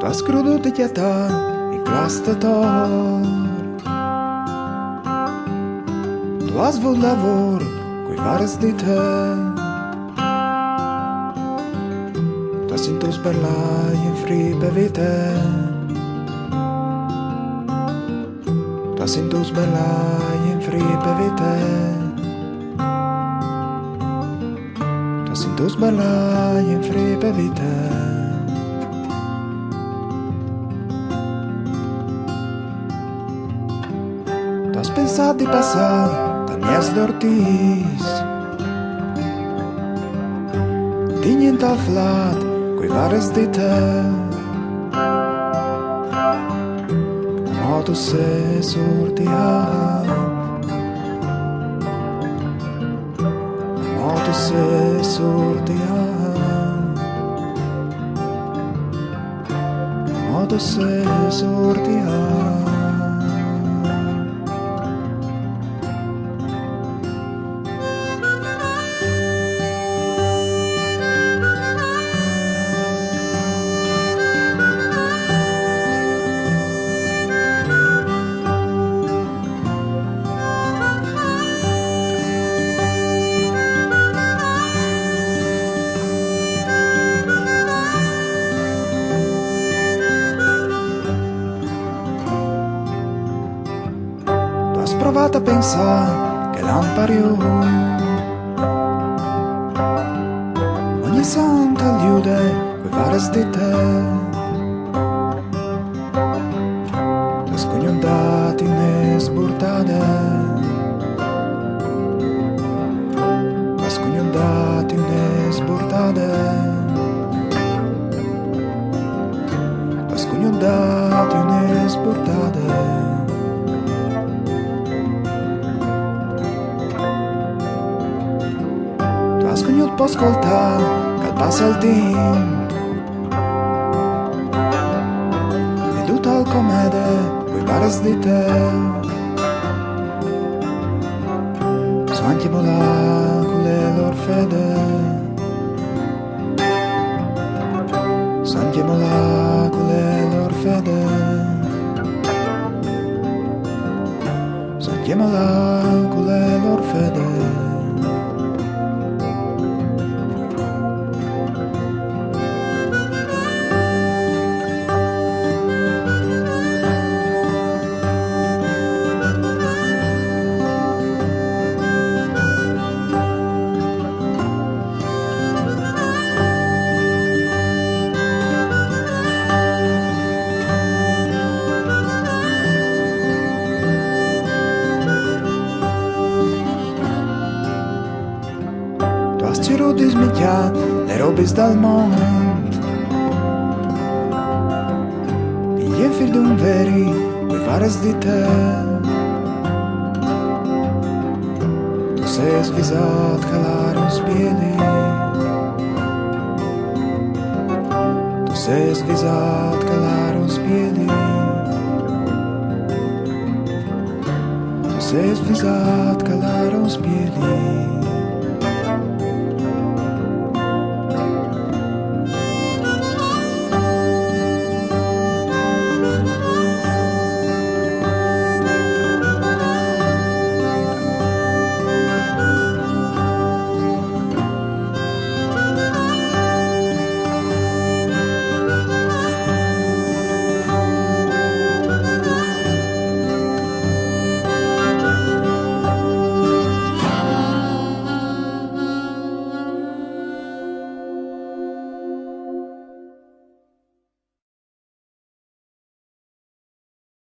Tu has crudut de chiatà in clastator. Tu has vot lavor coi vares di te. Tu has sintus bellai in fribe vite. Tu has sintus bellai in fribe vite. Tu has sintus bellai in fribe vite. T'has pensat di passar dal Mies d'Ortiz, tignent al flat coi vares di te. Mo tu se sortiat, mo tu se sortiat, mo tu se sortiat. Has provato a pensare che l'ampario ogni santa liude quei vares di te. T'has coniondati ne sburtade, t'has coniondati ne sburtade, t'has coniondati ne sburtade. Has cognut po' ascoltar che passa il tempo e tutto al comede coi vares di te. So anche volà con le lor fede, so anche volà con le lor fede, so anche volà con le lor fede. Has cerut di smigliar le robes del mond, gli enfil d'un veri coi vares di te. Tu sei svisat calare un spiedi, tu sei svisat calare un spiedi, tu sei svisat calare un spiedi.